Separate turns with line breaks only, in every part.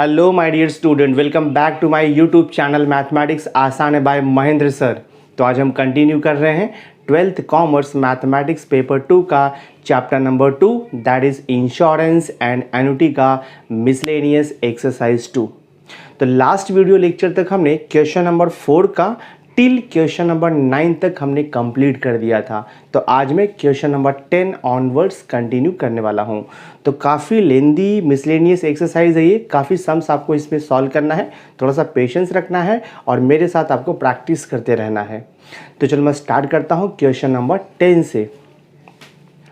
Hello my dear student, welcome back to my YouTube channel mathematics आसान है bye Mahendra sir. तो आज हम कंटिन्यू कर रहे हैं 12th कॉमर्स मैथमेटिक्स पेपर 2 का chapter number 2 that is insurance and annuity का मिसलेनियस एक्सरसाइज 2। तो लास्ट वीडियो लेक्चर तक हमने क्वेश्चन नंबर 4 का टिल क्वेश्चन नंबर 9 तक हमने कंप्लीट कर दिया था। तो आज मैं क्वेश्चन नंबर 10 ऑनवर्ड्स कंटिन्यू करने वाला हूं। तो काफ़ी लेंदी मिसलेनियस एक्सरसाइज है ये, काफ़ी सम्स आपको इसमें सॉल्व करना है, थोड़ा सा पेशेंस रखना है और मेरे साथ आपको प्रैक्टिस करते रहना है। तो चलो मैं स्टार्ट करता हूँ क्वेश्चन नंबर 10 से।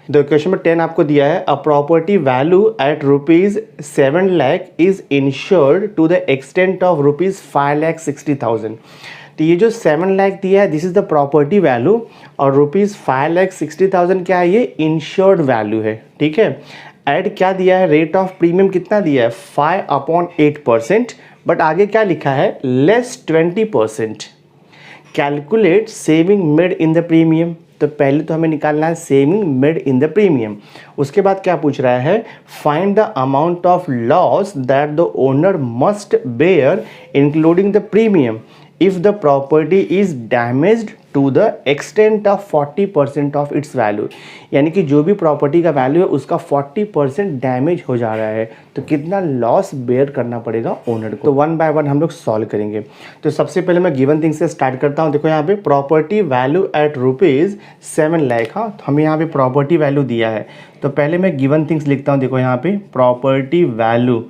तो क्वेश्चन नंबर 10 आपको दिया है, a property value at ₹7 lakh is insured to the extent of ₹5,60,000। तो ये जो 7 लाख दिया है this is the property value और ₹5,60,000 क्या है, ये इंश्योर्ड वैल्यू है। ठीक है, एड क्या दिया है, रेट ऑफ प्रीमियम कितना दिया है 5/8%, बट आगे क्या लिखा है less 20%। Calculate saving made in the premium. तो पहले तो हमें निकालना है saving made in the premium. उसके बाद क्या पूछ रहा है, find the amount of loss that the owner must bear including the premium if the property is damaged to the extent of 40% of its value। यानी कि जो भी प्रॉपर्टी का वैल्यू है उसका 40% डैमेज हो जा रहा है, तो कितना लॉस बेयर करना पड़ेगा ओनर को। तो वन बाय वन हम लोग सॉल्व करेंगे। तो सबसे पहले मैं गिवन थिंग से स्टार्ट करता हूँ। देखो यहाँ पे प्रॉपर्टी वैल्यू एट ₹7 लाख। हाँ, तो हमें यहाँ पे प्रॉपर्टी वैल्यू दिया है, तो पहले मैं गिवन थिंग्स लिखता हूँ। देखो यहाँ पे प्रॉपर्टी वैल्यू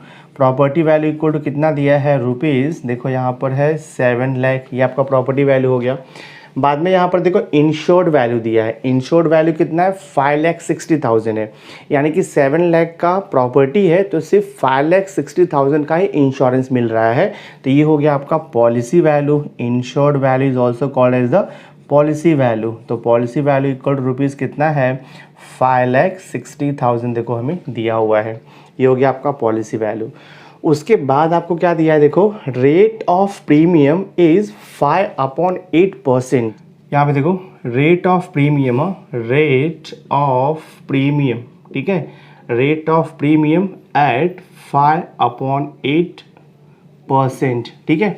इक्वल टू कितना दिया है रुपीज़, देखो यहाँ पर है 7 लाख, ये आपका प्रॉपर्टी वैल्यू हो गया। बाद में यहाँ पर देखो इंश्योर्ड वैल्यू दिया है, इंश्योर्ड वैल्यू कितना है 5,60,000 है, यानी कि 7 लाख का प्रॉपर्टी है तो सिर्फ 5,60,000 का ही इंश्योरेंस मिल रहा है। तो ये हो गया आपका policy value. Insured value is also called as the policy value. तो policy value equal to rupees कितना है 5,60,000 देखो हमें दिया हुआ है, ये हो गया आपका पॉलिसी वैल्यू। उसके बाद आपको क्या दिया है, देखो रेट ऑफ प्रीमियम इज 5/8%। यहाँ पे देखो रेट ऑफ प्रीमियम, ठीक है, रेट ऑफ प्रीमियम एट 5/8%। ठीक है,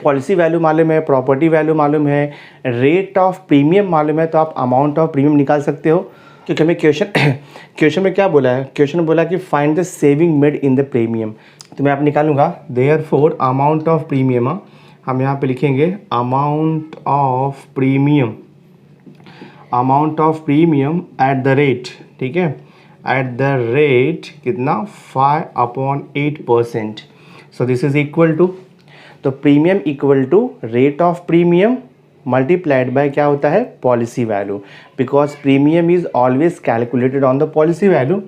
पॉलिसी वैल्यू मालूम है, प्रॉपर्टी वैल्यू मालूम है, रेट ऑफ प्रीमियम मालूम है, तो आप अमाउंट ऑफ प्रीमियम निकाल सकते हो। क्योंकि हमें क्वेश्चन में क्या बोला है, क्वेश्चन में बोला कि find the saving made in the premium. तो मैं आप निकालूंगा देयरफॉर अमाउंट ऑफ प्रीमियम, हम यहाँ पे लिखेंगे amount of premium at the rate, ठीक है, एट द रेट कितना 5/8%। So this is equal to, तो premium equal to rate of premium multiplied by क्या होता है policy value, because premium is always calculated on the policy value.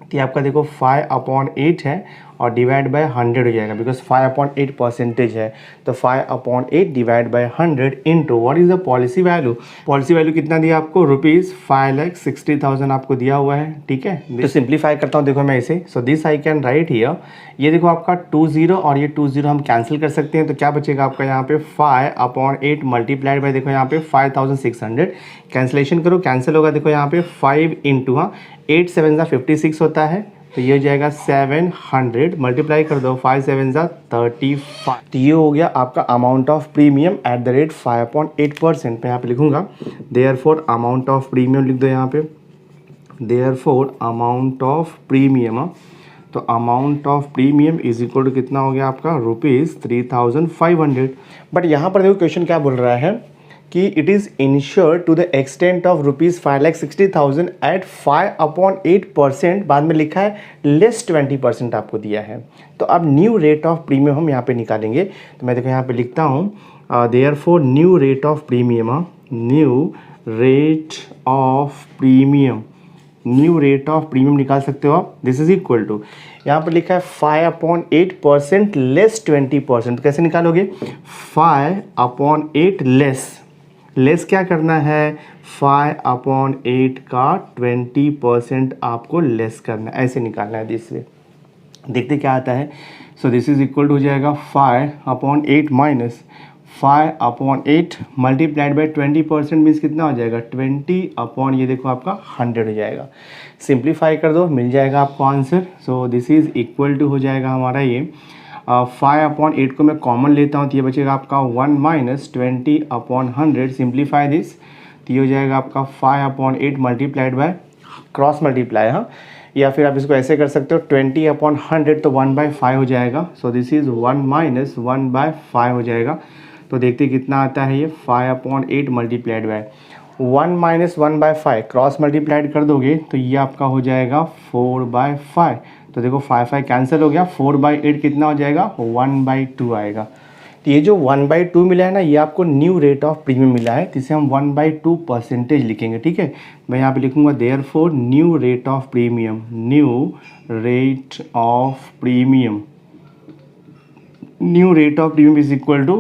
तो आपका देखो 5/8 है और डिवाइड बाय 100 हो जाएगा, बिकॉज 5/8% है, तो 5/8 divide by 100 into what is the policy value. Policy value कितना दिया आपको ₹5,60,000 आपको दिया हुआ है। ठीक है, तो सिंप्लीफाई करता हूँ, देखो मैं इसे, so this I can write here, ये देखो आपका 20 और ये 20 हम कैंसिल कर सकते हैं, तो क्या बचेगा आपका यहाँ पे 5/8 मल्टीप्लाइड बाय देखो यहाँ पे 5,600, कैंसिलेशन करो, कैंसिल होगा, देखो यहाँ पे 5 इंटू 8 7 56 होता है, तो ये हो जाएगा 700 मल्टीप्लाई कर दो 5 7 35। तो ये हो गया आपका amount of premium at the rate 5/8%। मैं यहाँ पे लिखूंगा देयरफॉर अमाउंट ऑफ प्रीमियम, लिख दो यहाँ पे देयरफॉर अमाउंट ऑफ प्रीमियम। तो amount of premium is equal to कितना हो गया आपका ₹3,500। बट यहाँ पर देखो क्वेश्चन क्या बोल रहा है कि it is insured to the extent of ₹5,60,000 at 5/8%, बाद में लिखा है लेस 20% आपको दिया है। तो अब न्यू रेट ऑफ प्रीमियम हम यहाँ पे निकालेंगे। तो मैं देखो यहाँ पे लिखता हूँ therefore new rate of premium निकाल सकते हो आप। दिस इज इक्वल टू, यहाँ पर लिखा है 5/8% लेस 20%, कैसे निकालोगे 5/8 लेस क्या करना है 5/8 का 20% आपको लेस करना है, ऐसे निकालना है दिस वे। देखते क्या आता है। So this is equal to हो जाएगा 5/8 माइनस 5/8 मल्टीप्लाइड बाई 20% मीन्स कितना हो जाएगा 20 अपॉन ये देखो आपका 100 हो जाएगा। सिंप्लीफाई कर दो, मिल जाएगा आपको answer. So this is equal to हो जाएगा हमारा ये 5/8 को मैं कॉमन लेता हूँ तो ये बचेगा आपका 1 माइनस 20/100। सिंप्लीफाई दिस तो ये हो जाएगा आपका 5/8 मल्टीप्लाइड बाय क्रॉस मल्टीप्लाई, हाँ, या फिर आप इसको ऐसे कर सकते हो 20/100 तो 1/5 हो जाएगा। सो दिस इज़ 1 माइनस 1/5 हो जाएगा। तो देखते कितना आता है ये 5/8 multiplied by 1 minus 1/5 cross multiplied कर दोगे तो ये आपका हो जाएगा 4/5। तो देखो 5 कैंसिल हो गया, 4/8 कितना हो जाएगा 1/2 आएगा। तो ये जो 1/2 मिला है ना, ये आपको न्यू रेट ऑफ प्रीमियम मिला है, तो इसे हम 1/2% लिखेंगे। ठीक है, मैं यहाँ पे लिखूँगा therefore new rate of premium, new rate of premium, new rate of premium is equal to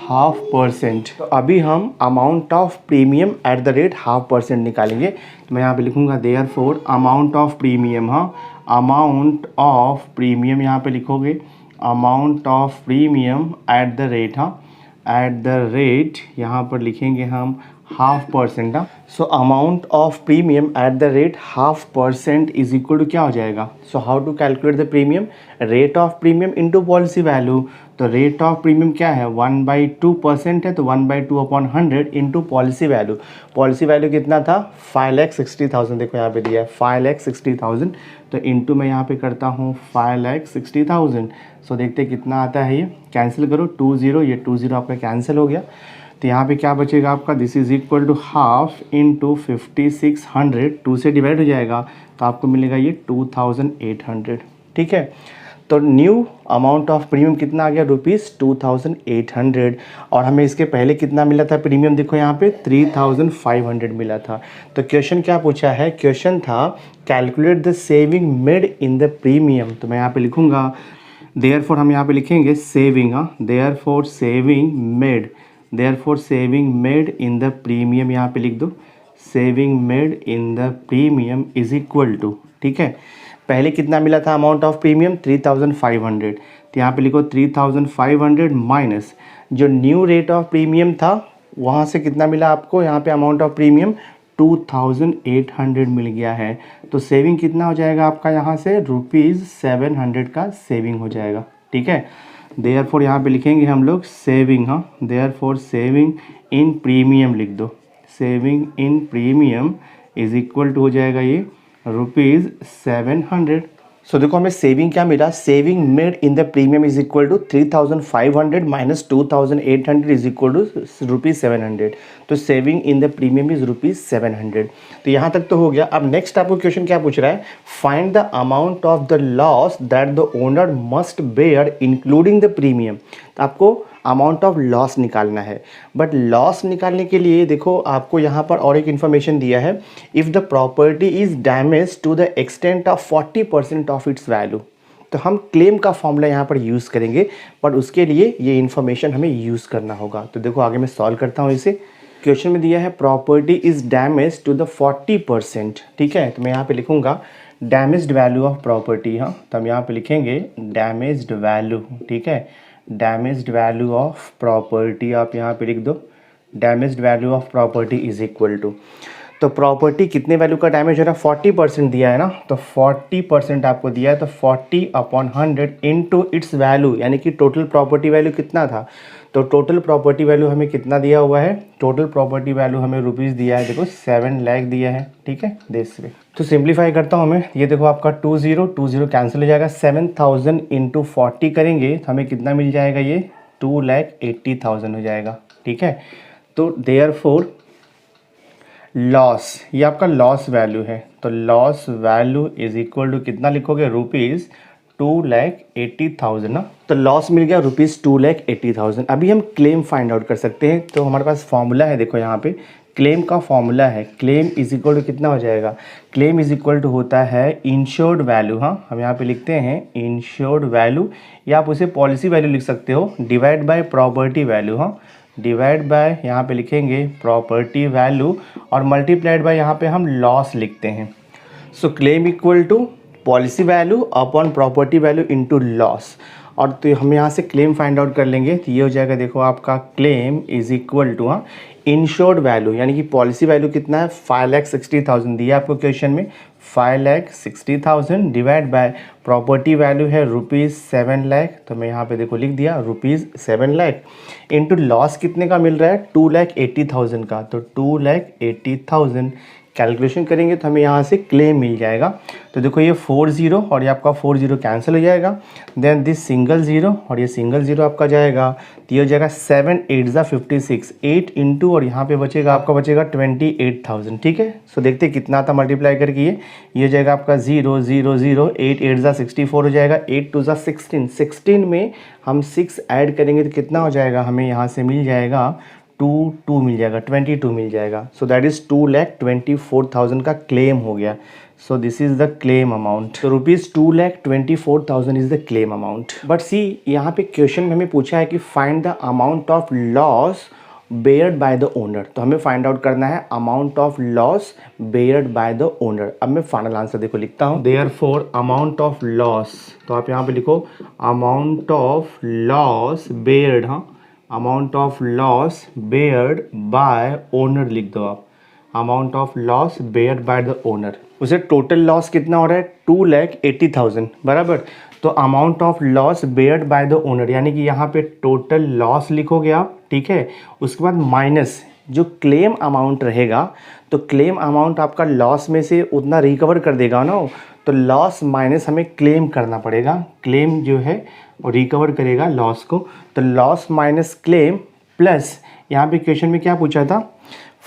0.5%। तो अभी हम amount of premium at the rate 0.5% निकालेंगे। तो मैं यहाँ पे लिखूँगा देयरफॉर अमाउंट ऑफ प्रीमियम, हाँ, अमाउंट ऑफ प्रीमियम यहाँ पे लिखोगे amount of premium at the rate, हाँ, एट द रेट यहाँ पर लिखेंगे हम 0.5%। हाँ, so amount of premium at the rate 0.5% is equal to क्या हो जाएगा। So how to calculate the premium, rate of premium into policy value. तो रेट ऑफ प्रीमियम क्या है 1/2% है, तो 1/2/100 into policy value. Policy value कितना था 5,60,000, देखो यहाँ पे दिया है 5,60,000, तो इंटू मैं यहाँ पे करता हूँ 5,60,000। सो देखते कितना आता है, ये कैंसिल करो 20, ये 20 आपका कैंसिल हो गया। तो यहाँ पे क्या बचेगा आपका, this is equal to half into 5600, 2 से डिवाइड हो जाएगा तो आपको मिलेगा ये 2800। ठीक है, तो न्यू अमाउंट ऑफ प्रीमियम कितना आ गया ₹2800, और हमें इसके पहले कितना मिला था प्रीमियम, देखो यहाँ पे 3500 मिला था। तो क्वेश्चन क्या पूछा है, क्वेश्चन था calculate the saving made in the premium. तो मैं यहाँ पे लिखूँगा देयरफॉर, हम यहाँ पे लिखेंगे सेविंग, हाँ, therefore saving made, therefore saving made in the premium यहाँ पे लिख दो, saving made in the premium is equal to, ठीक है, पहले कितना मिला था अमाउंट ऑफ प्रीमियम 3500, तो यहाँ पे लिखो 3500 माइनस जो न्यू रेट ऑफ प्रीमियम था वहाँ से कितना मिला आपको, यहाँ पे अमाउंट ऑफ प्रीमियम 2800 मिल गया है। तो सेविंग कितना हो जाएगा आपका, यहाँ से ₹700 का सेविंग हो जाएगा। ठीक है, देयरफॉर यहाँ पे लिखेंगे हम लोग सेविंग, हाँ, देयरफॉर सेविंग इन प्रीमियम लिख दो, saving in premium is equal to हो जाएगा ये ₹700। सो देखो हमें सेविंग क्या मिला, saving made in the premium is equal to 3500 minus 2800 is equal to ₹700। तो saving in the premium is ₹700। तो यहाँ तक तो हो गया। अब नेक्स्ट आपको क्वेश्चन क्या पूछ रहा है, find the amount of the loss that the owner must bear including the premium. तो आपको अमाउंट ऑफ लॉस निकालना है, बट लॉस निकालने के लिए देखो आपको यहाँ पर और एक इन्फॉर्मेशन दिया है, if the property is damage to the extent of 40% of its value. तो हम क्लेम का फॉर्मूला यहाँ पर यूज़ करेंगे, बट उसके लिए ये इन्फॉर्मेशन हमें यूज़ करना होगा। तो देखो आगे मैं सॉल्व करता हूँ इसे। क्वेश्चन में दिया है property is damage to the 40%, ठीक है, तो मैं यहाँ पे लिखूँगा डैमेज्ड वैल्यू ऑफ प्रॉपर्टी, हाँ, तो हम यहाँ पे लिखेंगे डैमेज्ड वैल्यू, ठीक है, डैमेज्ड वैल्यू ऑफ प्रॉपर्टी आप यहाँ पे लिख दो, damaged value of property is equal to, तो प्रॉपर्टी कितने वैल्यू का डैमेज हो रहा है 40% दिया है ना, तो 40% आपको दिया है, तो 40/100 इंटू इट्स वैल्यू, यानी कि टोटल प्रॉपर्टी वैल्यू कितना था, तो टोटल प्रॉपर्टी वैल्यू हमें कितना दिया हुआ है, टोटल प्रॉपर्टी वैल्यू हमें रुपीज़ दिया है, देखो 7 लाख दिया है। ठीक है, देश में तो सिंप्लीफाई करता हूँ मैं, ये देखो आपका 20 कैंसिल हो जाएगा, 7000 इंटू 40 करेंगे तो हमें कितना मिल जाएगा, ये 2,80,000 हो जाएगा। ठीक है, तो देयरफॉर लॉस, ये आपका लॉस वैल्यू है, तो loss value is equal to कितना लिखोगे, ₹2,80,000 ना, तो लॉस मिल गया ₹2,80,000। अभी हम क्लेम फाइंड आउट कर सकते हैं, तो हमारे पास फॉर्मूला है, देखो यहाँ पे क्लेम का फॉर्मूला है, क्लेम इज इक्वल टू कितना हो जाएगा, क्लेम इज इक्वल टू होता है इंश्योर्ड वैल्यू, हाँ, हम यहाँ पे लिखते हैं इंश्योर्ड वैल्यू, या आप उसे पॉलिसी वैल्यू लिख सकते हो, डिवाइड बाय प्रॉपर्टी वैल्यू, हाँ, डिवाइड बाय यहाँ पे लिखेंगे प्रॉपर्टी वैल्यू और मल्टीप्लाइड बाय यहाँ पे हम लॉस लिखते हैं। So claim equal to policy value upon property value into loss, और तो हम यहाँ से क्लेम फाइंड आउट कर लेंगे। तो ये हो जाएगा, देखो आपका claim is equal to insured value, यानी कि पॉलिसी वैल्यू कितना है 5,60,000 दिया आपको क्वेश्चन में, 5,60,000 डिवाइड बाय प्रॉपर्टी वैल्यू है ₹7 लाख, तो मैं यहाँ पे देखो लिख दिया ₹7 लाख इंटू लॉस कितने का मिल रहा है 2,80,000 का, तो 2,80,000 कैलकुलेशन करेंगे तो हमें यहाँ से क्लेम मिल जाएगा। तो देखो ये 40 और ये आपका 40 कैंसिल हो जाएगा, देन दिस सिंगल ज़ीरो और ये सिंगल ज़ीरो आपका जाएगा, तो ये हो जाएगा 7 8 ज़ा 56, 8 इंटू और यहाँ पे बचेगा आपका 28,000। ठीक है, सो देखते हैं कितना था मल्टीप्लाई करके, ये हो जाएगा आपका 0 0 0, 8 8 ज़ा 64 हो जाएगा, 8 2 ज़ा 16, 16 में हम 6 ऐड करेंगे तो कितना हो जाएगा, हमें यहाँ से मिल जाएगा 2 मिल जाएगा, 22 मिल जाएगा। सो दैट इज़ 2,24,000 का क्लेम हो गया। So this is the claim amount. तो ₹2,24,000 is the claim amount. But see यहाँ पे क्वेश्चन में हमें पूछा है कि find the amount of loss beared by the owner. तो हमें फाइंड आउट करना है amount of loss beared by the owner. अब मैं फाइनल आंसर देखो लिखता हूँ, देयरफॉर अमाउंट ऑफ लॉस, तो आप यहाँ पे लिखो अमाउंट ऑफ लॉस बेयर्ड, हाँ amount of loss beared by owner लिख दो आप, amount of loss beared by the owner. उसे टोटल लॉस कितना हो रहा है 2,80,000 बराबर, तो amount of loss beared by the owner, यानी कि यहाँ पे टोटल लॉस लिखोगे आप, ठीक है, उसके बाद माइनस जो क्लेम अमाउंट रहेगा, तो क्लेम अमाउंट आपका लॉस में से उतना रिकवर कर देगा ना, तो लॉस माइनस हमें क्लेम करना पड़ेगा, क्लेम जो है वो रिकवर करेगा लॉस को, तो लॉस माइनस क्लेम प्लस यहाँ पे क्वेश्चन में क्या पूछा था,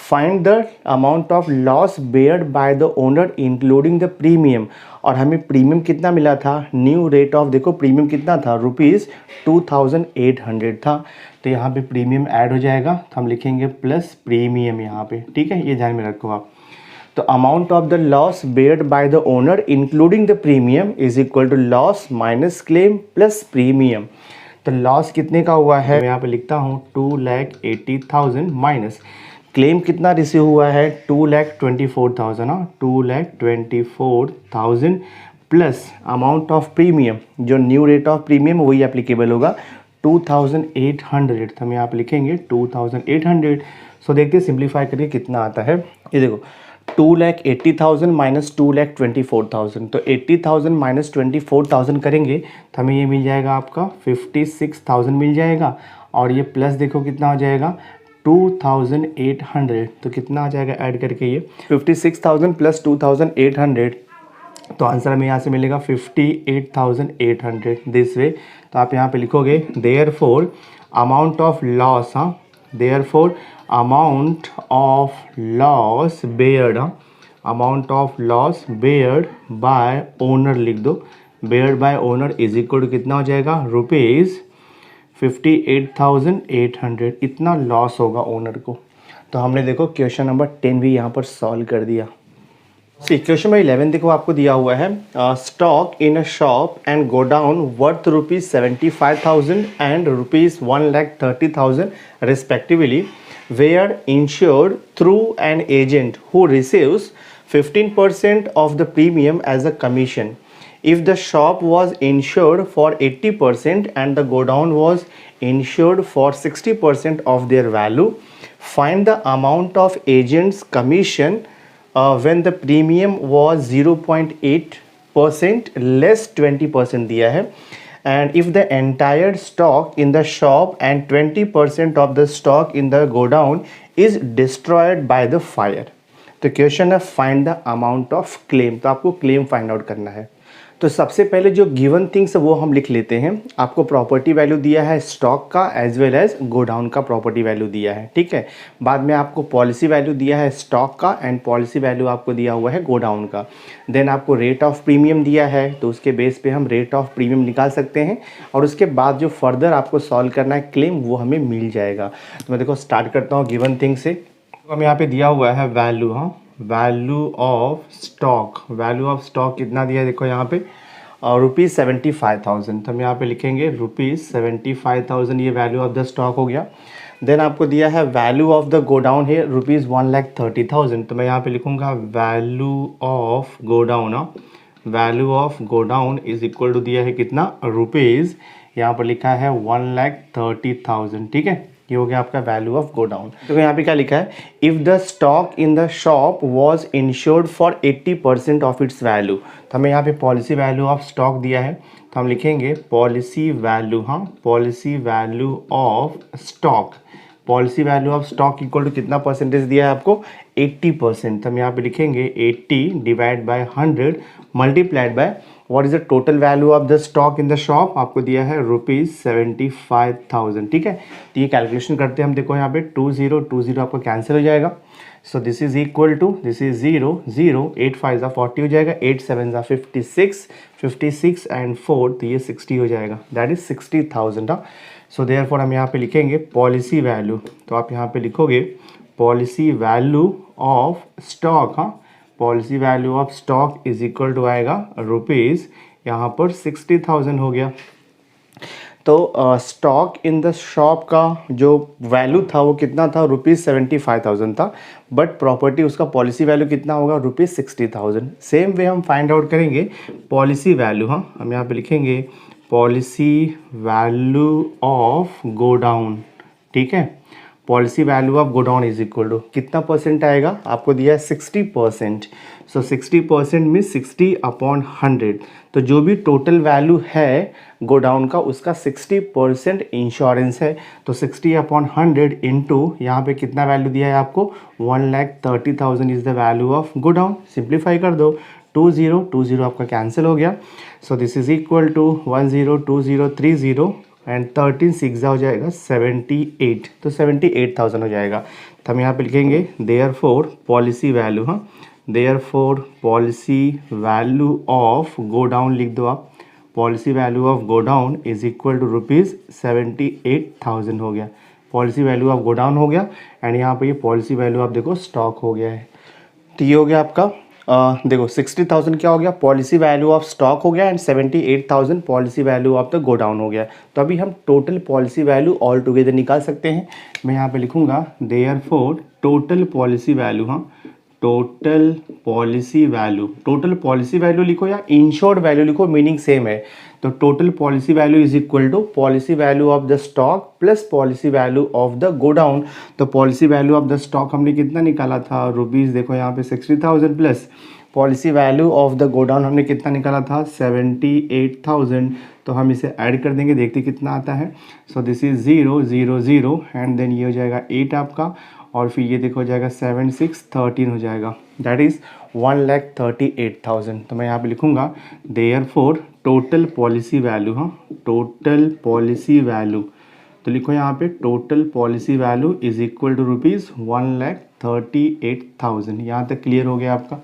find the amount of loss beared by the owner including the premium, और हमें प्रीमियम कितना मिला था, न्यू रेट ऑफ, देखो प्रीमियम कितना था ₹2,800 था, तो यहाँ पे प्रीमियम ऐड हो जाएगा, तो हम लिखेंगे प्लस प्रीमियम यहाँ पे, ठीक है, ये ध्यान में रखो आप। तो amount of the loss beared by the owner including the premium is equal to loss minus claim plus premium. तो लॉस कितने का हुआ है, मैं यहाँ पे लिखता हूँ 2,80,000 माइनस क्लेम कितना रिसीव हुआ है 2,24,000, हाँ 2,24,000 प्लस अमाउंट ऑफ प्रीमियम, जो न्यू रेट ऑफ प्रीमियम वही एप्लीकेबल होगा 2,800, तो हम यहाँ पे लिखेंगे 2,800। सो देखते हैं सिंप्लीफाई करके कितना आता है, ये देखो 2,80,000 माइनस 2,24,000, तो 80,000 माइनस 24,000 करेंगे तो हमें ये मिल जाएगा आपका 56,000 मिल जाएगा, और ये प्लस देखो कितना हो जाएगा 2,800, तो कितना आ जाएगा ऐड करके ये 56,000 प्लस 2,800, तो आंसर हमें यहाँ से मिलेगा 58,800 दिस वे। तो आप यहाँ पे लिखोगे देयरफॉर अमाउंट ऑफ लॉस, हाँ therefore amount of loss beared, हाँ amount of loss beared by owner लिख दो, beared by owner is equal to कितना हो जाएगा ₹58,800, इतना लॉस होगा ओनर को। तो हमने देखो क्वेश्चन नंबर 10 भी यहाँ पर सॉल्व कर दिया। क्वेश्चन नंबर 11 देखो आपको दिया हुआ है, stock in a shop and go down worth ₹75,000 and ₹1,30,000 respectively were insured through an agent who receives 15% of the premium as a commission. If the shop was insured for 80% and the godown was insured for 60% of their value, find the amount of agent's commission when the premium was 0.8% less 20% दिया है, and if the entire stock in the shop and 20% of the stock in the godown is destroyed by the fire। तो question है find the amount of claim, तो आपको claim find out करना है। तो सबसे पहले जो गिवन थिंग्स है वो हम लिख लेते हैं। आपको प्रॉपर्टी वैल्यू दिया है स्टॉक का एज वेल एज गोडाउन का प्रॉपर्टी वैल्यू दिया है, ठीक है। बाद में आपको पॉलिसी वैल्यू दिया है स्टॉक का एंड पॉलिसी वैल्यू आपको दिया हुआ है गोडाउन का। देन आपको रेट ऑफ प्रीमियम दिया है, तो उसके बेस पे हम रेट ऑफ प्रीमियम निकाल सकते हैं, और उसके बाद जो फर्दर आपको सॉल्व करना है क्लेम वो हमें मिल जाएगा। तो मैं देखो स्टार्ट करता हूँ गिवन थिंग से। तो हमें यहाँ पे दिया हुआ है वैल्यू, हाँ value of stock, value of stock कितना दिया है देखो यहाँ पे ₹75,000, तो हम यहाँ पे लिखेंगे ₹75,000, ये वैल्यू ऑफ द स्टॉक हो गया। देन आपको दिया है वैल्यू ऑफ द गोडाउन है ₹1,30,000, तो मैं यहाँ पे लिखूँगा value of godown, value of godown is equal to दिया है कितना यहाँ पर लिखा है 1,30,000, ठीक है। ये हो गया आपका वैल्यू ऑफ गो डाउन। तो यहाँ पे क्या लिखा है, if the stock in the shop was insured for 80% of its value. तो हमें यहाँ पे पॉलिसी वैल्यू ऑफ स्टॉक दिया है, तो हम लिखेंगे पॉलिसी वैल्यू, हाँ, policy value of stock. Policy value of stock equal to कितना परसेंटेज दिया है आपको, 80%। तो हम यहाँ पे लिखेंगे 80 divide by 100 multiplied by what is the total value of the stock in the shop, आपको दिया है ₹75,000, ठीक है। तो ये कैलकुलेशन करते हैं हम, देखो यहाँ पे 20 आपका कैंसिल हो जाएगा। So this is equal to, this is 0 0, 8 5 40 हो जाएगा, 8 7 56 एंड 4, तो ये 60 हो जाएगा, दैट इज 60,000। सो देयरफॉर हम यहाँ पे लिखेंगे पॉलिसी वैल्यू, तो आप यहाँ पे लिखोगे पॉलिसी वैल्यू ऑफ स्टॉक, हाँ, policy value of stock is equal to आएगा रुपीज़, यहाँ पर 60,000 हो गया। तो स्टॉक इन द शॉप का जो वैल्यू था वो कितना था, ₹75,000 था, बट प्रॉपर्टी उसका पॉलिसी वैल्यू कितना होगा, ₹60,000। सेम वे हम फाइंड आउट करेंगे पॉलिसी वैल्यू, हाँ, हम यहाँ पे लिखेंगे policy value of godown, ठीक है। Policy value of godown is equal to कितना परसेंट आएगा, आपको दिया है 60%। So 60% mean 60/100। तो जो भी टोटल वैल्यू है गो डाउन का, उसका 60% इंश्योरेंस है। तो 60/100 इंटू यहाँ पे कितना वैल्यू दिया है आपको, 1,30,000 is the value of godown. Simplify कर दो, 20 आपका कैंसिल हो गया। So this is equal to 102030 and 13 6 हो जाएगा 78, तो 78,000 हो जाएगा। तो हम यहाँ पे लिखेंगे देयरफॉर पॉलिसी वैल्यू, हाँ, therefore policy value of godown लिख दो आप, policy value of godown is equal to ₹78,000 हो गया। Policy value of godown हो गया एंड यहाँ पे ये पॉलिसी वैल्यू आप देखो स्टॉक हो गया है। तो ये हो गया आपका देखो 60,000 क्या हो गया, पॉलिसी वैल्यू ऑफ स्टॉक हो गया and 78,000 policy value of the godown हो गया। तो अभी हम total policy value all together निकाल सकते हैं। मैं यहाँ पे लिखूंगा देयरफॉर टोटल पॉलिसी वैल्यू, हाँ, टोटल पॉलिसी वैल्यू लिखो या इंश्योर्ड वैल्यू लिखो, मीनिंग सेम है। तो total policy value is equal to policy value of the stock plus policy value of the godown. तो policy value of the stock हमने कितना निकाला था, रुपीज़, देखो यहाँ पे 60,000 plus policy value of the go down हमने कितना निकाला था, 78,000। तो हम इसे ऐड कर देंगे, देखते कितना आता है। So this is 0 0 0 and then ये हो जाएगा 8 आपका, और फिर ये देखो हो जाएगा 7 6 13 हो जाएगा, दैट इज़ 1,38,000। तो मैं यहाँ पे लिखूँगा देयरफॉर टोटल पॉलिसी वैल्यू, हाँ, टोटल पॉलिसी वैल्यू, तो लिखो यहाँ पे total policy value is equal to ₹1,38,000। यहाँ तक क्लियर हो गया आपका।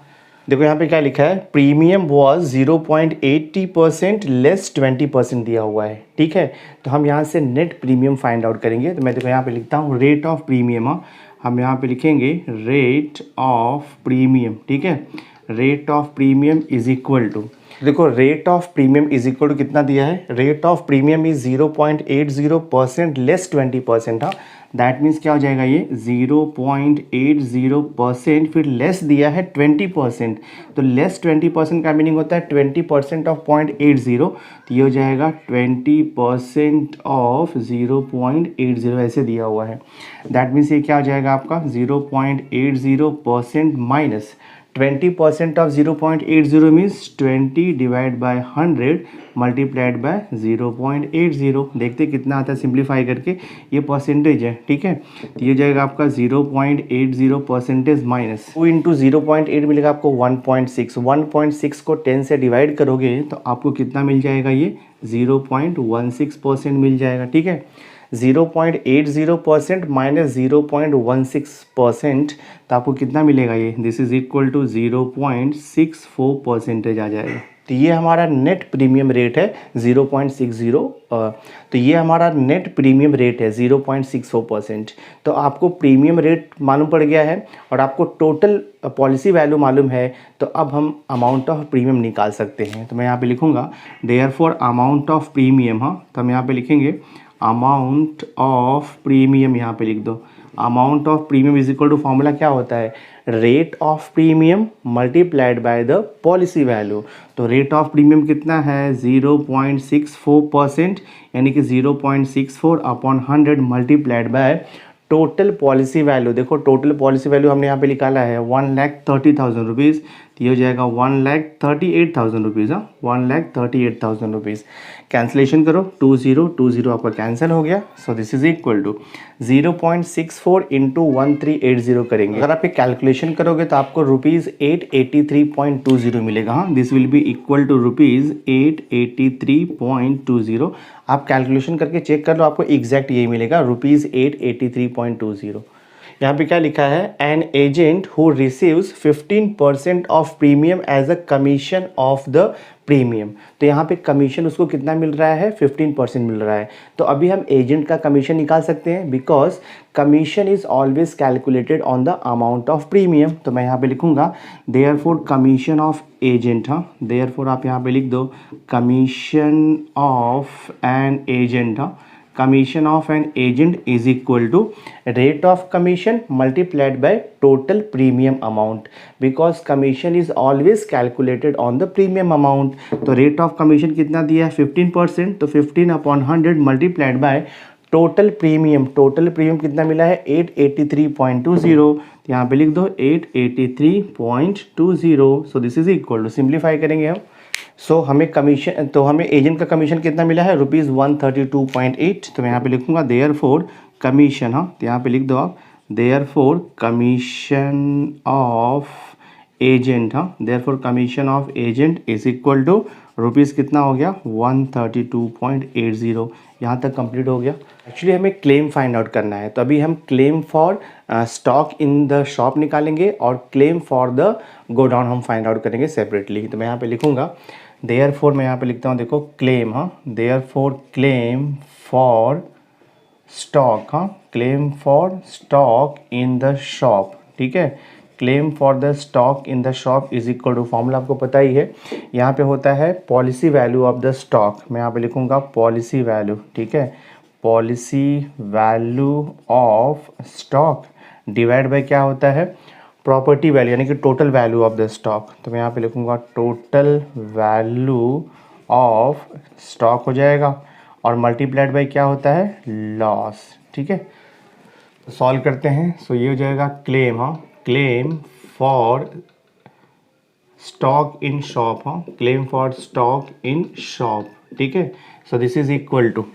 देखो यहाँ पे क्या लिखा है, प्रीमियम वॉज 0.80% लेस 20% दिया हुआ है, ठीक है। तो हम यहाँ से नेट प्रीमियम फाइंड आउट करेंगे। तो मैं देखो यहाँ पे लिखता हूँ रेट ऑफ प्रीमियम, हाँ, हम यहाँ पे लिखेंगे रेट ऑफ प्रीमियम, ठीक है। Rate of premium is equal to, देखो rate of premium is equal to कितना दिया है, rate of premium is 0.80% less 20%, हाँ, दैट मीन्स क्या हो जाएगा ये 0.80%, फिर लेस दिया है 20%। तो लेस 20% का मीनिंग होता है 20% ऑफ 0.80, तो ये हो जाएगा 20% ऑफ 0.80, ऐसे दिया हुआ है। दैट मीन्स ये क्या हो जाएगा आपका 0.80% minus 20% of 0.80 means 20 divide by 100 multiplied bye 0.80। देखते कितना आता है सिंप्लीफाई करके, ये परसेंटेज है, ठीक है। तो ये जाएगा आपका 0.80% माइनस 2 इंटू 0.8 मिलेगा आपको 1.6। 1.6 को 10 से डिवाइड करोगे तो आपको कितना मिल जाएगा, ये 0.16% मिल जाएगा, ठीक है। 0.80% माइनस 0.16%, तो आपको कितना मिलेगा ये, दिस इज इक्वल टू 0.64% आ जाएगा। तो ये हमारा नेट प्रीमियम रेट है 0.60, तो ये हमारा नेट प्रीमियम रेट है 0.64%। तो आपको प्रीमियम रेट मालूम पड़ गया है और आपको टोटल पॉलिसी वैल्यू मालूम है, तो अब हम अमाउंट ऑफ प्रीमियम निकाल सकते हैं। तो मैं यहाँ पे लिखूँगा देयरफॉर अमाउंट ऑफ प्रीमियम, हाँ, तो हम यहाँ पे लिखेंगे अमाउंट ऑफ प्रीमियम, यहाँ पे लिख दो amount of premium is equal to formula क्या होता है, rate of premium multiplied by the policy value. तो रेट ऑफ प्रीमियम कितना है 0.64%, यानी कि 0.64 upon 100 multiplied by total policy value. देखो टोटल पॉलिसी वैल्यू हमने यहाँ पे निकाला है 1,30,000 रुपीज़, तो ये हो जाएगा 1,38,000 रुपीज़। 1,38,000 रुपीज़। कैंसिलेशन करो, 20 आपका कैंसिल हो गया। So this is equal to 0.64 into 1380 करेंगे। अगर आप ये कैलकुलेशन करोगे तो आपको ₹883.20 मिलेगा। हाँ, this will be equal to ₹883.20। आप कैलकुलेशन करके चेक कर लो, आपको एग्जैक्ट यही मिलेगा ₹883.20। यहाँ पे क्या लिखा है, an agent who receives 15% of premium as a commission of the premium. तो यहाँ पे कमीशन उसको कितना मिल रहा है, 15% मिल रहा है। तो अभी हम एजेंट का कमीशन निकाल सकते हैं, because commission is always calculated on the amount of premium. तो मैं यहाँ पे लिखूंगा देयरफॉर कमीशन ऑफ एजेंट। हाँ, देयरफॉर आप यहाँ पे लिख दो कमीशन ऑफ एन एजेंट। हाँ, commission of an agent is equal to rate of commission multiplied by total premium amount, because commission is always calculated on the premium amount। तो rate of commission कितना दिया है 15%, तो 15 upon 100 multiplied by total premium. Total premium कितना मिला है 883.20। यहाँ पे लिख दो 883.20। So this is equal to, simplify करेंगे हम। सो हमें कमीशन, तो हमें एजेंट का कमीशन कितना मिला है ₹132.8। तो मैं यहाँ पे लिखूंगा देयरफॉर कमीशन। हाँ, तो यहाँ पे लिख दो आप देयरफॉर कमीशन ऑफ एजेंट। हाँ, therefore commission of agent is equal to rupees कितना हो गया 132.80। यहाँ तक कंप्लीट हो गया। एक्चुअली हमें क्लेम फाइंड आउट करना है, तो अभी हम claim for stock in the shop निकालेंगे और क्लेम फॉर द गोडाउन हम फाइंड आउट करेंगे सेपरेटली। तो मैं यहाँ पे लिखूंगा देयरफॉर, मैं यहाँ पे लिखता हूँ देखो क्लेम। हाँ, देयरफॉर क्लेम फॉर स्टॉक। हाँ, claim for stock in the shop. ठीक है, claim for the stock in the shop is equal to, formula आपको पता ही है, यहाँ पे होता है policy value of the stock. मैं यहाँ पे लिखूंगा पॉलिसी वैल्यू। ठीक है, policy value of stock divide by क्या होता है प्रॉपर्टी वैल्यू, यानी कि total value of the stock. तो मैं यहाँ पे लिखूंगा टोटल वैल्यू ऑफ स्टॉक हो जाएगा, और मल्टीप्लाइड बाय क्या होता है लॉस। ठीक है, सॉल्व करते हैं। सो ये हो जाएगा क्लेम। हाँ, claim for stock in shop. हाँ, claim for stock in shop. ठीक है, so this is equal to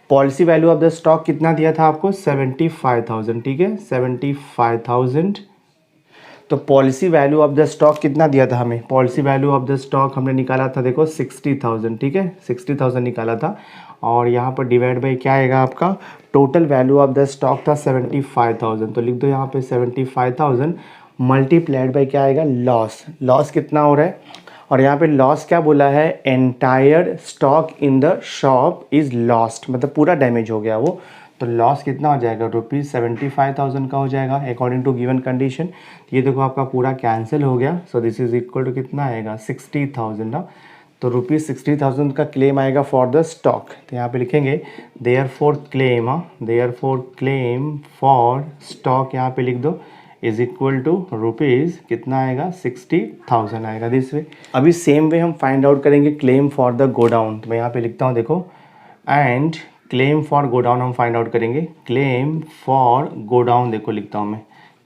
policy value of the stock कितना दिया था आपको 75,000। ठीक है, 75,000। तो policy value of the stock कितना दिया था हमें, policy value of the stock हमने निकाला था देखो 60,000। ठीक है, 60,000 निकाला था, और यहाँ पर डिवाइड बाई क्या आएगा आपका total value of the stock था 75,000। तो लिख दो यहाँ पे 75,000 मल्टीप्लाइड बाई क्या आएगा लॉस। लॉस कितना हो रहा है, और यहाँ पे लॉस क्या बोला है entire stock in the shop is lost, मतलब पूरा डैमेज हो गया वो। तो लॉस कितना हो जाएगा ₹75,000 का हो जाएगा अकॉर्डिंग टू गिवन कंडीशन। ये देखो आपका पूरा कैंसिल हो गया। So this is equal to कितना आएगा 60,000 ना। तो ₹60,000 का क्लेम आएगा फॉर द स्टॉक। तो यहाँ पे लिखेंगे देयरफॉर क्लेम। हाँ, देयरफॉर क्लेम फॉर स्टॉक यहाँ पे लिख दो इज इक्वल टू रुपीज़ कितना आएगा 60,000 आएगा दिस वे। अभी सेम वे हम फाइंड आउट करेंगे क्लेम फॉर द गोडाउन। तो मैं यहाँ पे लिखता हूँ देखो एंड क्लेम फॉर गोडाउन हम फाइंड आउट करेंगे। क्लेम फॉर गोडाउन देखो लिखता हूँ मैं,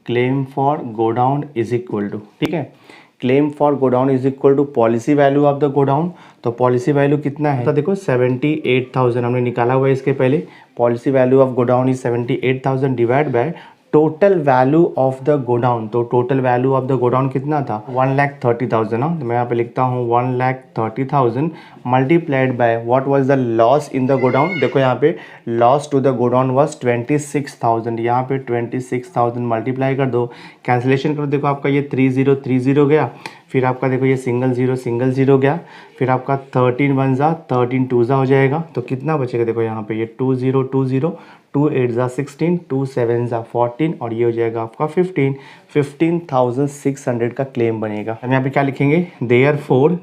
claim for godown is equal to, ठीक है, claim for godown is equal to policy value of the godown. तो पॉलिसी वैल्यू कितना है तो देखो 78,000 हमने निकाला हुआ है इसके पहले। Policy value of godown is 78,000 divide by total value of the godown. तो total value of the godown कितना था 1,30,000 ना। तो मैं यहाँ पे लिखता हूँ 1,30,000 multiplied by what was the loss in the godown. देखो यहाँ पे loss to the godown was 26,000। यहाँ पे 26,000 मल्टीप्लाई कर दो, कैंसिलेशन करो, देखो आपका ये 3030 गया, फिर आपका देखो ये सिंगल जीरो गया, फिर आपका 13 1 जा 13 2 जा हो जाएगा। तो कितना बचेगा देखो यहाँ पे ये 2020, 2 8 जा 16, 2 7 जा 14, और ये हो जाएगा आपका 15,600 का क्लेम बनेगा। हम यहाँ पे क्या लिखेंगे देयरफॉर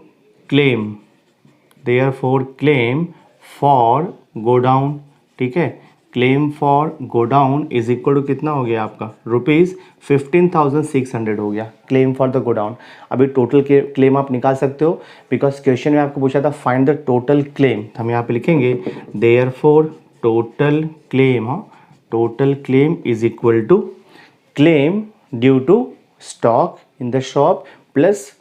क्लेम फॉर गोडाउन, ठीक है, claim for godown is equal to कितना हो गया आपका ₹15,600 हो गया क्लेम फॉर द गोडाउन। अभी टोटल क्लेम आप निकाल सकते हो बिकॉज क्वेश्चन में आपको पूछा था फाइंड द टोटल क्लेम। हम यहाँ पे लिखेंगे therefore total claim, total claim is equal to claim due to stock in the shop plus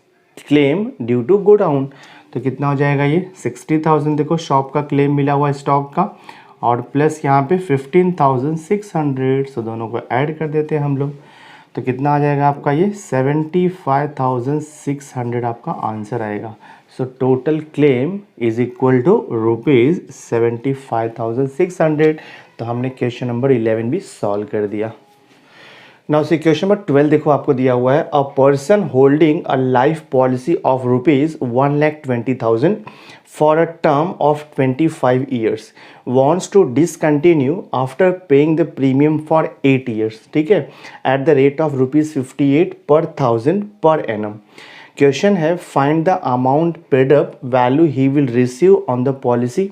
claim due to godown. तो कितना हो जाएगा ये 60,000 देखो शॉप का क्लेम मिला हुआ है स्टॉक का, और प्लस यहाँ पे 15,600, सो दोनों को ऐड कर देते हैं हम लोग। तो कितना आ जाएगा आपका ये 75,600 आपका आंसर आएगा। So total claim is equal to ₹75,600। तो हमने क्वेश्चन नंबर 11 भी सॉल्व कर दिया। नाउ सी क्वेश्चन नंबर 12 देखो आपको दिया हुआ है a person holding a life policy of ₹1,20,000 for a term of 25 years wants to discontinue after paying the premium for 8 years, ठीक है, at the rate of ₹58 per 1000 per annum। Question है find the amount paid up value he will receive on the policy.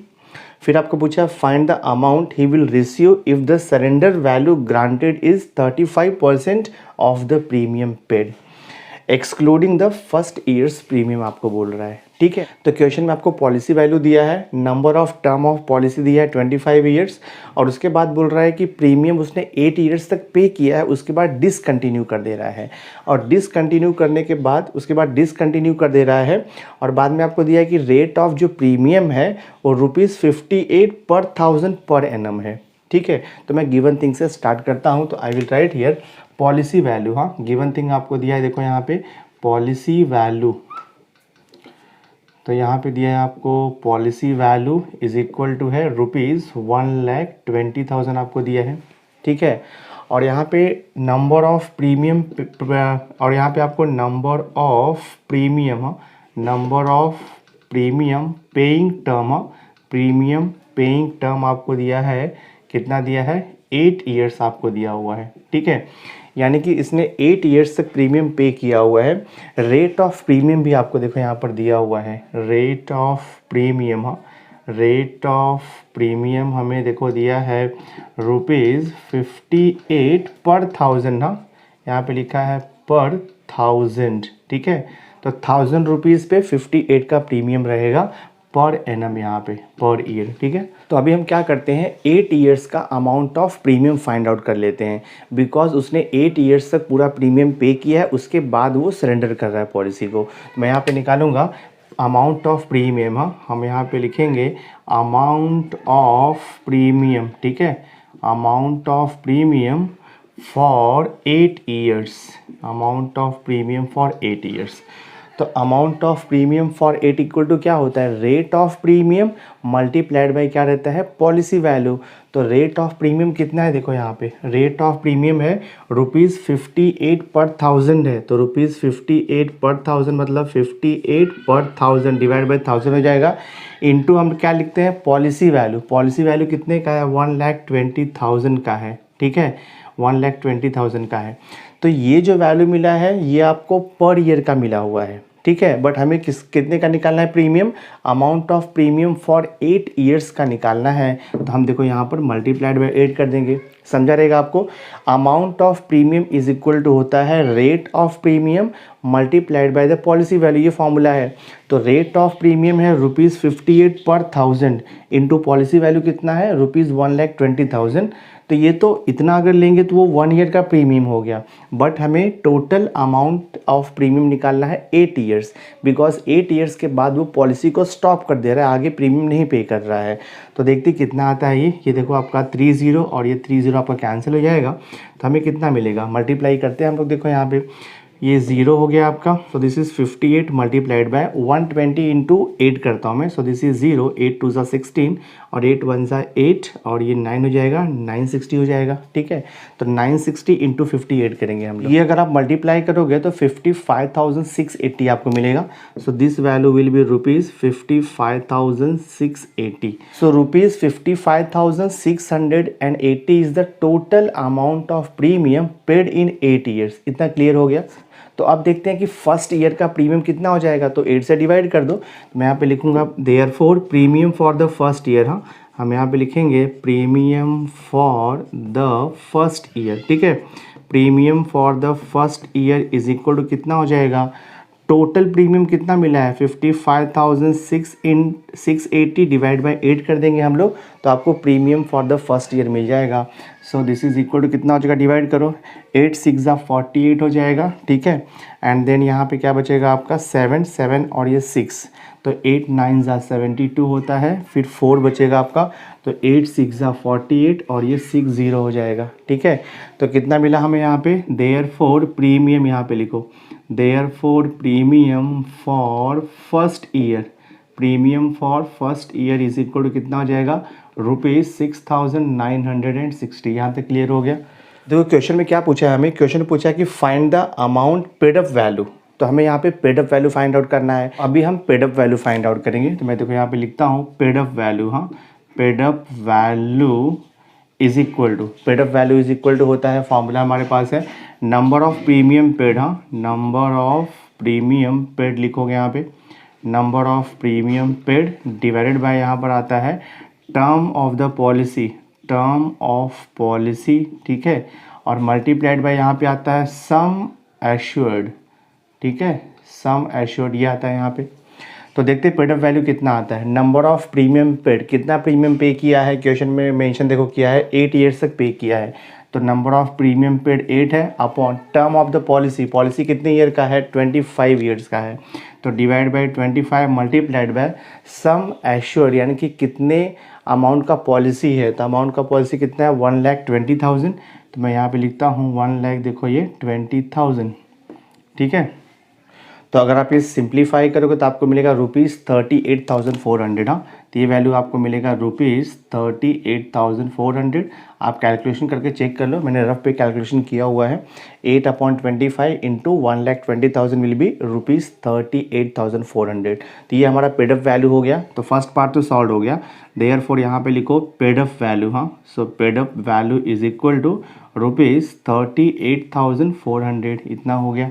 फिर आपको पूछा find the amount he will receive if the surrender value granted is 35% of the premium paid excluding the first years premium आपको बोल रहा है, ठीक है। तो क्वेश्चन में आपको पॉलिसी वैल्यू दिया है, number of term of policy दिया है 25 ईयर्स, और उसके बाद बोल रहा है कि प्रीमियम उसने 8 ईयर्स तक पे किया है, उसके बाद डिसकंटिन्यू कर दे रहा है, और डिसकंटिन्यू करने के बाद उसके बाद डिसकंटिन्यू कर दे रहा है, और बाद में आपको दिया है कि रेट ऑफ जो प्रीमियम है वो ₹58 पर 1000 पर एनम है, ठीक है। तो मैं गिवन थिंग से स्टार्ट करता हूँ। तो I will write here policy value, हाँ गिवन थिंग आपको दिया है, देखो यहाँ पे पॉलिसी वैल्यू, तो यहाँ पे दिया है आपको policy value is equal to है ₹1,20,000 आपको दिया है, ठीक है। और यहाँ पे नंबर ऑफ प्रीमियम, और यहाँ पे आपको number of premium, number of premium paying term, premium paying term आपको दिया है, कितना दिया है 8 ईयर्स आपको दिया हुआ है, ठीक है। यानी कि इसने 8 ईयर्स तक प्रीमियम पे किया हुआ है। रेट ऑफ प्रीमियम भी आपको देखो यहाँ पर दिया हुआ है, rate of premium, rate of premium हमें देखो दिया है ₹58 पर 1000, हाँ यहाँ पे लिखा है पर 1000, ठीक है। तो ₹1000 पे 58 का प्रीमियम रहेगा पर एनम यहाँ पे पर ईयर, ठीक है। तो अभी हम क्या करते हैं 8 ईयर्स का amount of premium find out कर लेते हैं, बिकॉज उसने 8 ईयर्स तक पूरा प्रीमियम पे किया है, उसके बाद वो सरेंडर कर रहा है पॉलिसी को। तो मैं यहाँ पे निकालूंगा अमाउंट ऑफ प्रीमियम, हाँ हम यहाँ पे लिखेंगे अमाउंट ऑफ प्रीमियम, ठीक है, amount of premium for 8 years, amount of premium for 8 years. तो amount of premium for 8 equal to क्या होता है rate of premium multiplied by क्या रहता है पॉलिसी वैल्यू। तो रेट ऑफ प्रीमियम कितना है देखो यहाँ पे रेट ऑफ प्रीमियम है ₹58 पर 1000 है, तो ₹58 पर 1000 मतलब 58 पर 1000 डिवाइड बाई 1000 हो जाएगा, इनटू हम क्या लिखते हैं पॉलिसी वैल्यू। पॉलिसी वैल्यू कितने का है 1,20,000 का है, ठीक है, 1,20,000 का है। तो ये जो वैल्यू मिला है ये आपको पर ईयर का मिला हुआ है, ठीक है, बट हमें कितने का निकालना है premium, amount of premium for 8 years का निकालना है। तो हम देखो यहाँ पर मल्टीप्लाइड बाय 8 कर देंगे, समझा रहेगा आपको। Amount of premium is equal to होता है rate of premium multiplied by the policy value, ये फॉर्मूला है। तो रेट ऑफ प्रीमियम है ₹58 पर 1000 इंटू पॉलिसी वैल्यू कितना है ₹1,20,000। तो ये तो इतना अगर लेंगे तो वो 1 ईयर का प्रीमियम हो गया, बट हमें टोटल अमाउंट ऑफ प्रीमियम निकालना है 8 ईयर्स, बिकॉज 8 ईयर्स के बाद वो पॉलिसी को स्टॉप कर दे रहा है, आगे प्रीमियम नहीं पे कर रहा है। तो देखते कितना आता है ये देखो आपका 30 और ये 30 आपका कैंसिल हो जाएगा, तो हमें कितना मिलेगा मल्टीप्लाई करते हैं हम लोग, देखो यहाँ पे ये 0 हो गया आपका। सो this is 58 multiplied by 120 into 8 करता हूँ मैं। सो दिस इज़ 0, 8 2 ज़ा 16 और 8 1 ज़ा 8 और ये 9 हो जाएगा, 960 हो जाएगा, ठीक है। तो 960 इंटू 58 करेंगे हम लोग। ये अगर आप मल्टीप्लाई करोगे तो 55,680 आपको मिलेगा। So this value will be ₹55,680। So ₹55,680 is the total amount of premium paid in 8 years. इतना क्लियर हो गया। तो अब देखते हैं कि फर्स्ट ईयर का प्रीमियम कितना हो जाएगा, तो 8 से डिवाइड कर दो। तो मैं यहाँ पे लिखूंगा therefore premium for the first year, हाँ हम यहाँ पे लिखेंगे premium for the first year, ठीक है। Premium for the first year is equal to कितना हो जाएगा, टोटल प्रीमियम कितना मिला है 55,680 डिवाइड बाई 8 कर देंगे हम लोग, तो आपको premium for the first year मिल जाएगा। So this is equal to कितना हो जाएगा, डिवाइड करो, 8 6 48 हो जाएगा, ठीक है। एंड देन यहाँ पे क्या बचेगा आपका 7 7 और ये 6, तो 8 9 72 होता है, फिर 4 बचेगा आपका, तो 8 6 48 और ये 6 0 हो जाएगा, ठीक है। तो कितना मिला हमें यहाँ पे, देयरफॉर प्रीमियम यहाँ पे लिखो, therefore premium for first year, premium for first year is equal to कितना हो जाएगा, ₹6,960। यहाँ तक क्लियर हो गया। देखो क्वेश्चन में क्या पूछा है हमें, क्वेश्चन पूछा है कि find the amount paid up value, तो हमें यहाँ पे paid up value find out करना है। अभी हम paid up value find out करेंगे, तो मैं देखो यहाँ पे लिखता हूँ पेड अप वैल्यू, हाँ, paid up value is equal to, paid up value is equal to होता है, फॉर्मूला हमारे पास है नंबर ऑफ प्रीमियम पेड, हाँ, नंबर ऑफ प्रीमियम पेड लिखोगे यहाँ पे, number of premium paid divided by यहाँ पर आता है term of the policy, term of policy, ठीक है, और मल्टीप्लाइड बाय यहाँ पे आता है सम एश्योर्ड, ठीक है, सम एश्योर्ड ये आता है यहाँ पे। तो देखते हैं पेड अप वैल्यू कितना आता है। नंबर ऑफ प्रीमियम पेड, कितना प्रीमियम पे किया है, क्वेश्चन में मेंशन देखो किया है 8 ईयर्स तक पे किया है, तो नंबर ऑफ प्रीमियम पेड 8 है, upon term of the policy, policy कितने ईयर का है 25 ईयर्स का है, तो divide by 25 multiplied by sum assured, यानी कि कितने अमाउंट का पॉलिसी है, तो अमाउंट का पॉलिसी कितना है 1,20,000, तो मैं यहाँ पे लिखता हूँ 1 लाख, देखो ये 20,000, ठीक है। तो अगर आप ये सिंप्लीफाई करोगे तो आपको मिलेगा ₹38,400, हाँ, तो ये वैल्यू आपको मिलेगा ₹38,400। आप कैलकुलेशन करके चेक कर लो, मैंने रफ पे कैलकुलेशन किया हुआ है, 8/25 इंटू 1,20,000 विल बी ₹38,400। तो ये हमारा पेड अप वैल्यू हो गया। तो फर्स्ट पार्ट तो सॉल्व हो गया, देयरफॉर यहाँ पे लिखो पेड अप वैल्यू, हाँ, so paid up value is equal to ₹38,400, इतना हो गया।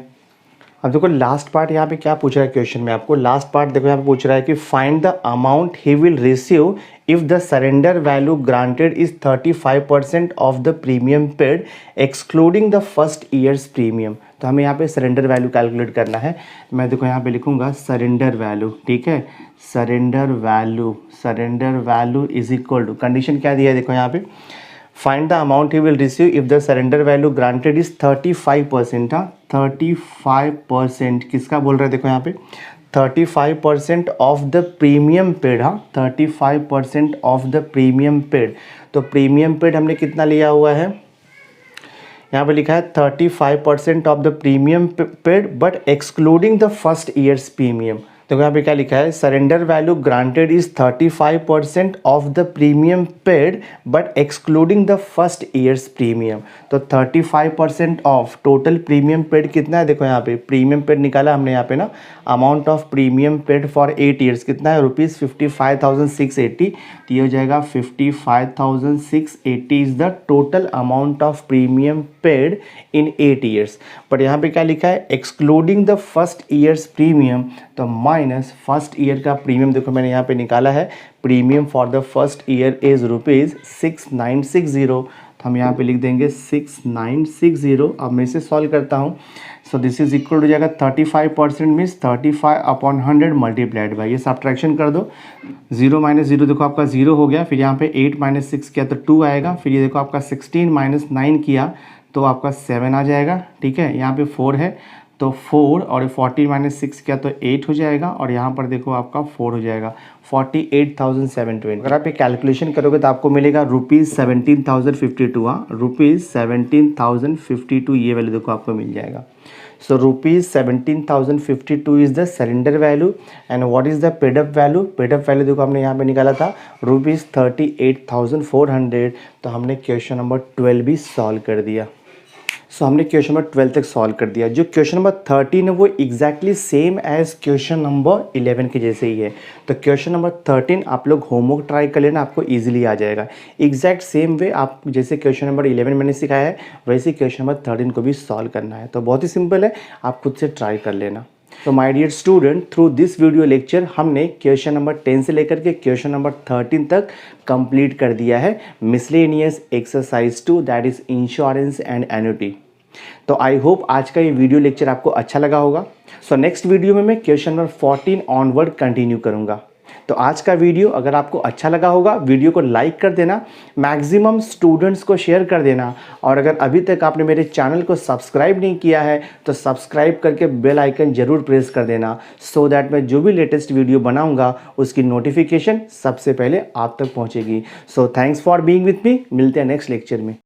अब देखो लास्ट पार्ट यहाँ पे क्या पूछ रहा है क्वेश्चन में आपको, लास्ट पार्ट देखो यहाँ पे पूछ रहा है कि find the amount he will receive if the surrender value granted is 35% of the premium paid excluding the first years premium. तो हमें यहाँ पे सरेंडर वैल्यू कैलकुलेट करना है। मैं देखो यहाँ पे लिखूंगा सरेंडर वैल्यू, ठीक है, surrender value is equal to, condition क्या दिया है देखो यहाँ पे, find the amount he will receive if the surrender value granted is 35%, हाँ, 35% किसका बोल रहे हैं देखो यहाँ पे, 35% ऑफ द प्रीमियम पेड, हाँ, 35% ऑफ द प्रीमियम पेड। तो प्रीमियम पेड हमने कितना लिया हुआ है, यहाँ पे लिखा है 35% of the premium paid but excluding the first years premium. तो यहाँ पे क्या लिखा है, surrender value granted is 35% of the premium paid but excluding the first years premium. तो 35% ऑफ टोटल प्रीमियम पेड कितना है देखो यहाँ पे, प्रीमियम पेड निकाला हमने यहाँ पे ना, amount of premium paid for 8 years कितना है, ₹55,680। तो ये हो जाएगा 55,680 is the total amount of premium paid in 8 years. But यहाँ पे क्या लिखा है, excluding the first years premium, तो माइनस फर्स्ट ईयर का प्रीमियम देखो मैंने यहाँ पे निकाला है, premium for the first year is ₹6960। तो हम यहाँ पे लिख देंगे 6960। अब मैं इसे सॉल्व करता हूँ, सो दिस इज इक्वल हो जाएगा 35% मीन्स 35/100 मल्टीप्लाइड बाई, ये सब्ट्रैक्शन कर दो, 0 माइनस 0 देखो आपका 0 हो गया, फिर यहाँ पे 8 माइनस 6 किया तो 2 आएगा, फिर ये देखो आपका 16 माइनस 9 किया तो आपका 7 आ जाएगा, ठीक है। यहाँ पे 4 है तो 4 और 40 माइनस 6 किया तो 8 हो जाएगा, और यहाँ पर देखो आपका 4 हो जाएगा, 48,720। अगर आप ये कैलकुलेशन करोगे तो आपको मिलेगा ₹17,052, हाँ, ₹17,052 ये वैल्यू देखो आपको मिल जाएगा। सो ₹17,052 is the surrender value and what is the paid up value, paid up value देखो हमने यहाँ पे निकाला था ₹38,400। तो हमने क्वेश्चन नंबर 12 भी सॉल्व कर दिया। सो हमने क्वेश्चन नंबर 12 तक सॉल्व कर दिया। जो क्वेश्चन नंबर 13 है वो exactly same as question number 11 के जैसे ही है। तो क्वेश्चन नंबर 13 आप लोग होमवर्क ट्राई कर लेना, आपको इजीली आ जाएगा। एग्जैक्ट सेम वे आप जैसे क्वेश्चन नंबर 11 मैंने सिखाया है वैसे क्वेश्चन नंबर 13 को भी सॉल्व करना है। तो बहुत ही सिंपल है, आप खुद से ट्राई कर लेना। तो my dear student, through this video lecture हमने क्वेश्चन नंबर 10 से लेकर के क्वेश्चन नंबर 13 तक कंप्लीट कर दिया है miscellaneous exercise 2, that is insurance and annuity. तो आई होप आज का ये वीडियो लेक्चर आपको अच्छा लगा होगा। सो नेक्स्ट वीडियो में मैं क्वेश्चन नंबर 14 ऑनवर्ड कंटिन्यू करूंगा। तो आज का वीडियो अगर आपको अच्छा लगा होगा, वीडियो को लाइक कर देना, मैक्सिमम स्टूडेंट्स को शेयर कर देना, और अगर अभी तक आपने मेरे चैनल को सब्सक्राइब नहीं किया है तो सब्सक्राइब करके बेल आइकन जरूर प्रेस कर देना, सो दैट मैं जो भी लेटेस्ट वीडियो बनाऊंगा उसकी नोटिफिकेशन सबसे पहले आप तक पहुंचेगी। So thanks for being with me, मिलते हैं नेक्स्ट लेक्चर में।